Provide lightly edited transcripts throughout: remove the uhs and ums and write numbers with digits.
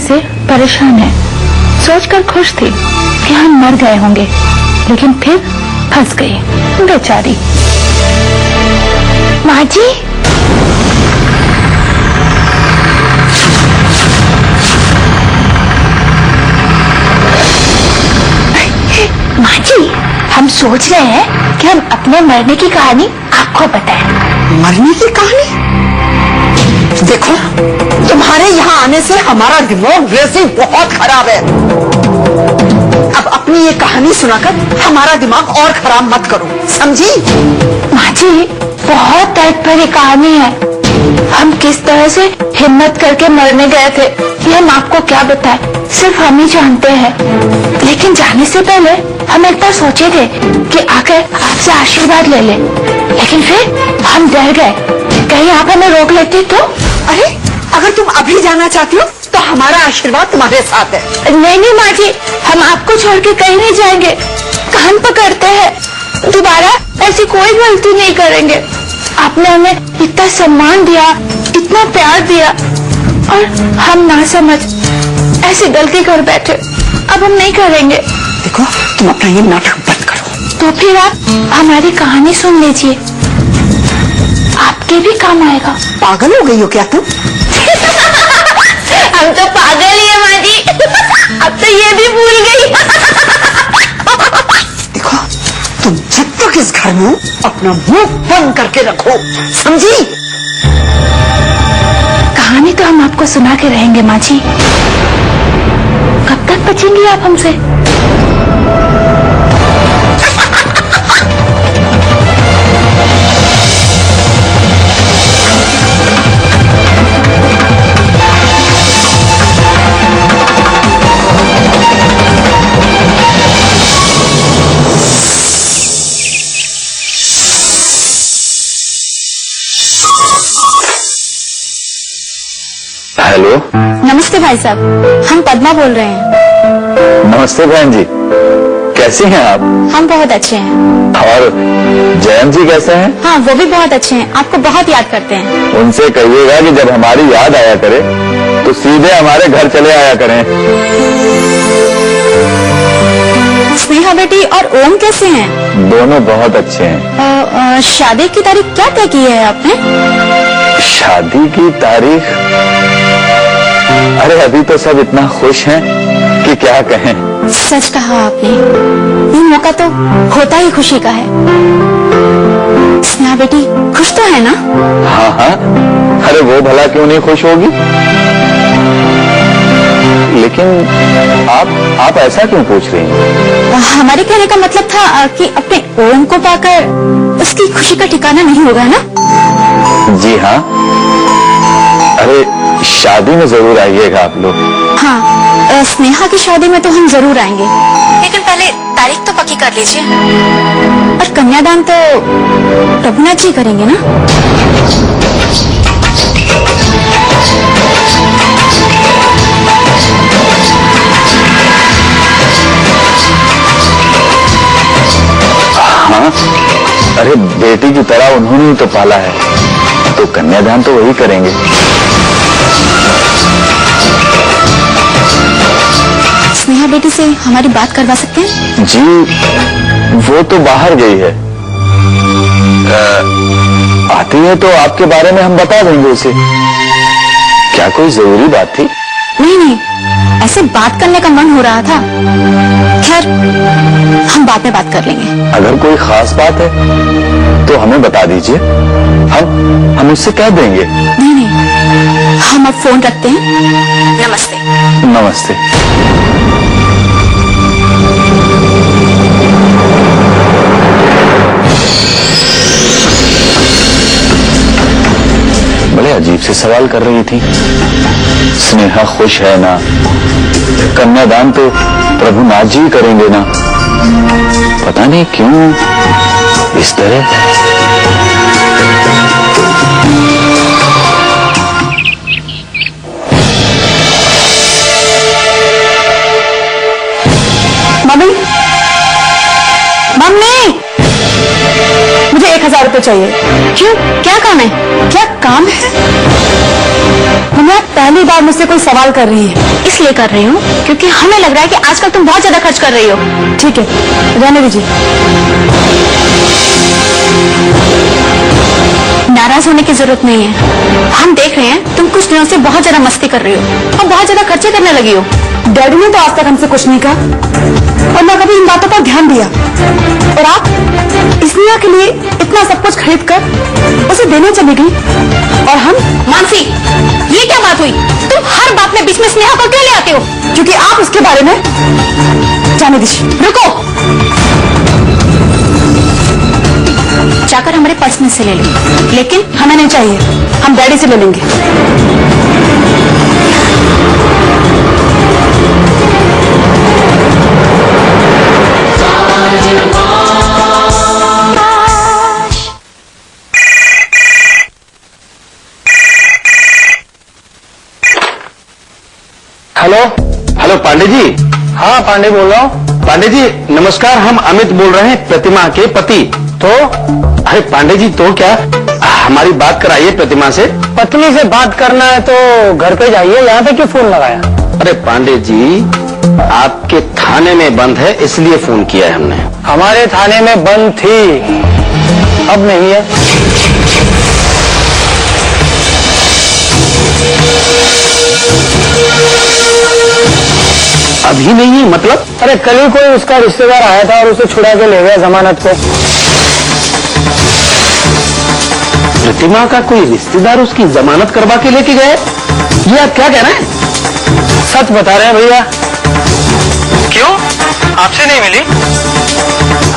से परेशान है। सोचकर खुश थी कि हम मर गए होंगे, लेकिन फिर फंस गई बेचारी। माँ जी, माँ जी, हम सोच रहे हैं कि हम अपने मरने की कहानी आपको बताएं। मरने की कहानी? देखो, तुम्हारे यहाँ आने से हमारा दिमाग वैसे बहुत खराब है। अब अपनी ये कहानी सुनाकर हमारा दिमाग और खराब मत करो, समझी? माँ जी, बहुत दर्द भरी कहानी है। हम किस तरह से हिम्मत करके मरने गए थे, ये हम आपको क्या बताएं, सिर्फ हम ही जानते हैं। लेकिन जाने से पहले हम एक बार सोचे थे कि आकर आपसे आशीर्वाद ले लें, लेकिन फिर हम डर गए, कहीं आप हमें रोक लेते तो? अरे, अगर तुम अभी जाना चाहती हो तो हमारा आशीर्वाद तुम्हारे साथ है। नहीं नहीं माँ जी, हम आपको छोड़ के कहीं नहीं जाएंगे। कान पकड़ते हैं, दोबारा ऐसी कोई गलती नहीं करेंगे। आपने हमें इतना सम्मान दिया, इतना प्यार दिया, और हम ना समझ ऐसी गलती कर बैठे। अब हम नहीं करेंगे। देखो, तुम अपना ये नाटक बंद करो। तो फिर आप हमारी कहानी सुन लीजिए, आपके भी काम आएगा। पागल हो गई हो क्या तुम? हम तो पागल ही है माँ जी। अब तो ये भी भूल गई। देखो, तुम जब तक इस घर में अपना मुंह बंद करके रखो, समझी? कहानी तो हम आपको सुना के रहेंगे माँ जी। कब तक बचेंगी आप हमसे? हेलो, नमस्ते भाई साहब, हम पद्मा बोल रहे हैं। नमस्ते बहन जी, कैसी हैं आप? हम बहुत अच्छे हैं। और जयंत जी कैसे हैं? हाँ, वो भी बहुत अच्छे हैं, आपको बहुत याद करते हैं। उनसे कहिएगा कि जब हमारी याद आया करे तो सीधे हमारे घर चले आया करें। स्नेहा बेटी और ओम कैसे हैं? दोनों बहुत अच्छे हैं। शादी की तारीख क्या तय की है आपने? शादी की तारीख? अरे अभी तो सब इतना खुश हैं कि क्या कहें। सच कहा आपने, ये मौका तो होता ही खुशी का है। स्नेहा बेटी खुश तो है ना? हाँ हाँ, अरे वो भला क्यों नहीं खुश होगी? लेकिन आप ऐसा क्यों पूछ रही हैं? हमारे कहने का मतलब था कि अपने ओम को पाकर उसकी खुशी का ठिकाना नहीं होगा ना? जी हाँ, अरे शादी में जरूर आइएगा आप लोग। हाँ, स्नेहा की शादी में तो हम जरूर आएंगे, लेकिन पहले तारीख तो पक्की कर लीजिए। और कन्यादान तो प्रभुनाथ जी करेंगे ना? हाँ, अरे बेटी की तरह उन्होंने ही तो पाला है, तो कन्यादान तो वही करेंगे। स्नेहा बेटी से हमारी बात करवा सकते हैं? जी, वो तो बाहर गई है। आती है तो आपके बारे में हम बता देंगे उसे। क्या कोई जरूरी बात थी? नहीं नहीं, ऐसे बात करने का मन हो रहा था। खैर, हम बाद में बात कर लेंगे। अगर कोई खास बात है तो हमें बता दीजिए, हम उससे कह देंगे। नहीं नहीं, हम अब फोन रखते हैं। नमस्ते। नमस्ते। बड़े अजीब से सवाल कर रही थी। स्नेहा खुश है ना? कन्यादान तो प्रभुनाथ जी करेंगे ना? पता नहीं क्यों इस तरह। मम्मी, मम्मी, मुझे 1000 रुपए चाहिए। क्यों, क्या काम है? क्या काम है? मम्मी आप पहली बार मुझसे कोई सवाल कर रही है। इसलिए कर रही हूँ क्योंकि हमें लग रहा है कि आजकल तुम बहुत ज्यादा खर्च कर रही हो। ठीक है, रहने दीजिए। नाराज होने की जरूरत नहीं है। हम देख रहे हैं तुम कुछ दिनों से बहुत ज्यादा मस्ती कर रही हो और बहुत ज्यादा खर्चे करने लगी हो। डैडी ने तो आज तक हमसे कुछ नहीं कहा और ना कभी इन बातों पर ध्यान दिया, और आप स्नेहा के लिए इतना सब कुछ खरीद कर उसे देने चली गई और हम। मानसी, ये क्या बात हुई? तुम हर बात में बीच में स्नेहा को क्यों ले आते हो? क्योंकि आप उसके बारे में जाने दीजिए। रुको, जाकर हमारे पर्स में से ले लो। लेकिन हमें नहीं चाहिए, हम डैडी से ले लेंगे। Hello hello Pandey ji. हाँ पांडे बोल रहा हूँ। पांडे जी नमस्कार, हम अमित बोल रहे हैं, प्रतिमा के पति। तो अरे पांडे जी तो क्या, हमारी बात कराइए प्रतिमा से। पत्नी से बात करना है तो घर पे जाइए, यहाँ पे क्यों फोन लगाया? अरे पांडे जी आपके थाने में बंद है इसलिए फोन किया है हमने। हमारे थाने में बंद थी, अब नहीं है। अभी नहीं है मतलब? अरे कल ही कोई उसका रिश्तेदार आया था और उसे छुड़ा के ले गया जमानत को। प्रतिमा का कोई रिश्तेदार उसकी जमानत करवा के लेके गए? ये आप क्या कह रहे हैं? सच बता रहे हैं भैया। क्यों, आपसे नहीं मिली?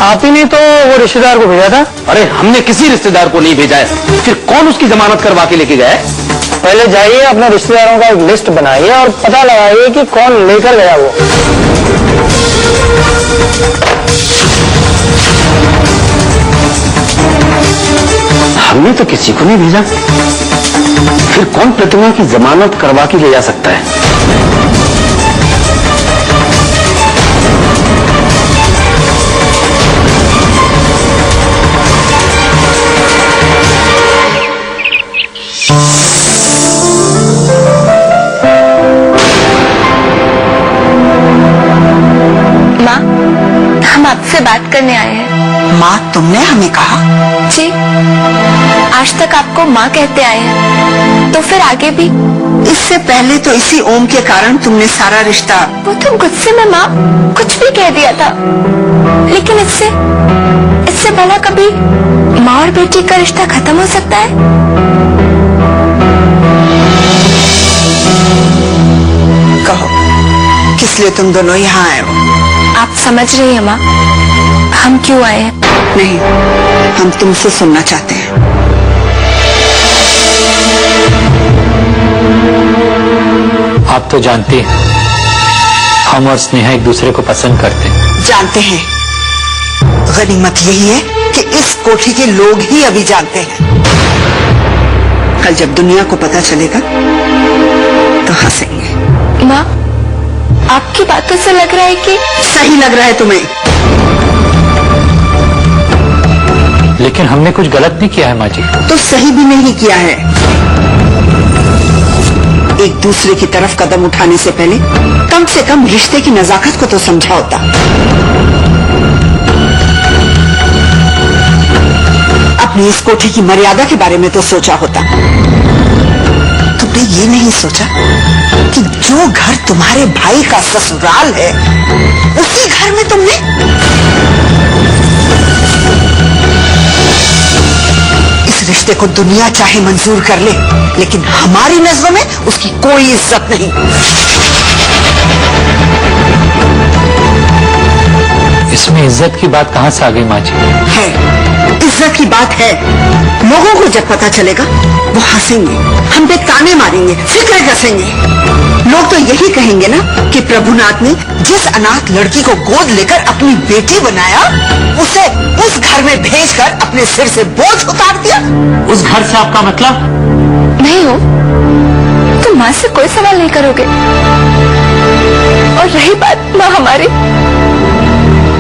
आप ही ने तो वो रिश्तेदार को भेजा था। अरे हमने किसी रिश्तेदार को नहीं भेजा है, फिर कौन उसकी जमानत करवा के लेके गया? पहले जाइए अपने रिश्तेदारों का एक लिस्ट बनाइए और पता लगाइए कि कौन लेकर गया वो। हमने तो किसी को नहीं भेजा, फिर कौन प्रतिमा की जमानत करवा के ले जा सकता है? माँ, हम आपसे बात करने आए हैं। माँ, तुमने हमें कहा? जी, आज तक आपको माँ कहते आए हैं, तो फिर आगे भी? इससे पहले तो इसी ओम के कारण तुमने सारा रिश्ता। वो तो गुस्से में माँ कुछ भी कह दिया था, लेकिन इससे भला कभी माँ और बेटी का रिश्ता खत्म हो सकता है? कहो, किस लिए तुम दोनों यहाँ आए हो? आप समझ रही हैं माँ, हम क्यों आए हैं? नहीं, हम तुमसे सुनना चाहते हैं। आप तो जानती हैं हम और स्नेहा एक दूसरे को पसंद करते हैं। जानते हैं, गनीमत यही है कि इस कोठी के लोग ही अभी जानते हैं। कल जब दुनिया को पता चलेगा तो हंसेंगे। माँ, आपकी बातों से लग रहा है कि सही लग रहा है तुम्हें। लेकिन हमने कुछ गलत नहीं किया है माँ जी। तो सही भी नहीं किया है। एक दूसरे की तरफ कदम उठाने से पहले कम से कम रिश्ते की नजाकत को तो समझा होता। अपनी इस कोठी की मर्यादा के बारे में तो सोचा होता। तुमने ये नहीं सोचा कि जो घर तुम्हारे भाई का ससुराल है उसी घर में तुमने इस रिश्ते को दुनिया चाहे मंजूर कर ले, लेकिन हमारी नजरों में उसकी कोई इज्जत नहीं। इसमें इज्जत की बात कहाँ से आ गई माँ जी? है, इज्जत की बात है। लोगों को जब पता चलेगा वो हंसेंगे, हम पे ताने मारेंगे, फिक्र कसेंगे। लोग तो यही कहेंगे ना कि प्रभुनाथ ने जिस अनाथ लड़की को गोद लेकर अपनी बेटी बनाया उसे उस घर में भेजकर अपने सिर से बोझ उतार दिया। उस घर से आपका मतलब? नहीं हो तो माँ से कोई सवाल नहीं करोगे। और रही बात माँ हमारी,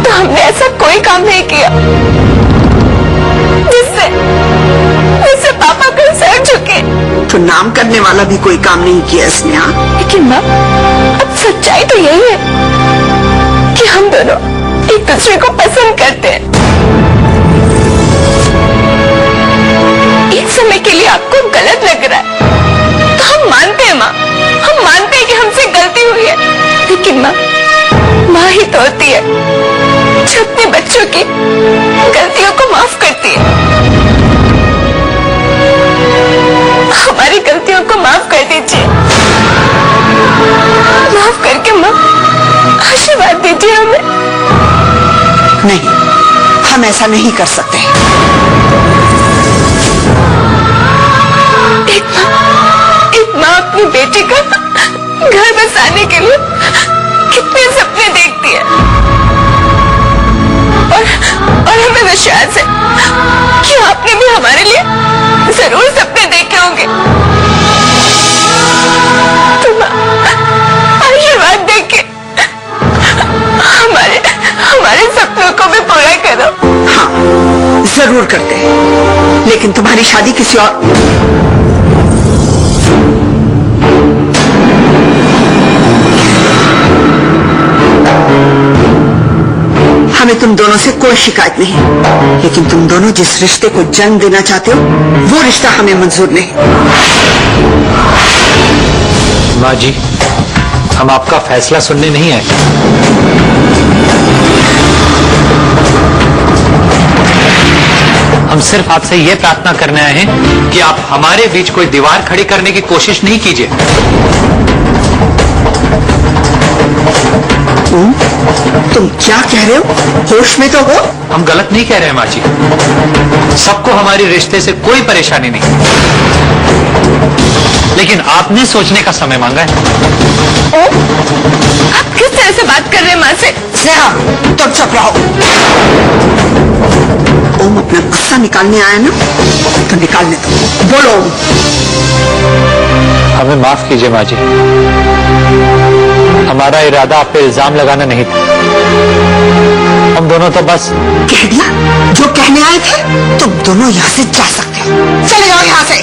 तो हमने ऐसा कोई काम नहीं किया जिससे पापा का सर झुके। तो नाम करने वाला भी कोई काम नहीं किया स्नेहा। लेकिन माँ, अब सच्चाई तो यही है कि हम दोनों एक दूसरे को पसंद करते हैं। एक समय के लिए आपको गलत लग रहा है तो हम मानते हैं माँ, हम मानते हैं कि हमसे गलती हुई है। लेकिन माँ ही तो होती है जो अपने बच्चों की गलतियों को माफ करती है। हमारी गलतियों को माफ कर दीजिए, माफ करके माँ आशीर्वाद दीजिए हमें। नहीं, हम ऐसा नहीं कर सकते। एक माँ अपनी बेटी का घर बसाने के लिए कितने सपने देखती है, और हमें विश्वास है कि आपने भी हमारे लिए जरूर सपने देखे होंगे। तुम आशीर्वाद देके हमारे सपनों को भी पूरा करो। हाँ, जरूर करते हैं, लेकिन तुम्हारी शादी किसी और हमें तुम दोनों से कोई शिकायत नहीं, लेकिन तुम दोनों जिस रिश्ते को जन्म देना चाहते हो वो रिश्ता हमें मंजूर नहीं। माँ जी, हम आपका फैसला सुनने नहीं आए। हम सिर्फ आपसे ये प्रार्थना करने आए हैं कि आप हमारे बीच कोई दीवार खड़ी करने की कोशिश नहीं कीजिए। तुम क्या कह रहे हो? होश में तो हो? हम गलत नहीं कह रहे हैं माँ जी, सबको हमारे रिश्ते से कोई परेशानी नहीं, लेकिन आपने सोचने का समय मांगा है। आप किस तरह से बात कर रहे हैं माँ से? स्नेहा, तुम चुप रहो। ओम अपना गुस्सा निकालने आया ना, तो निकालने दो। बोलो ओम। हमें माफ कीजिए माँ जी, हमारा इरादा आप पे इल्जाम लगाना नहीं था। हम दोनों तो बस कह दिया जो कहने आए थे। तुम दोनों यहाँ से जा सकते हो, चले जाओ यहाँ से।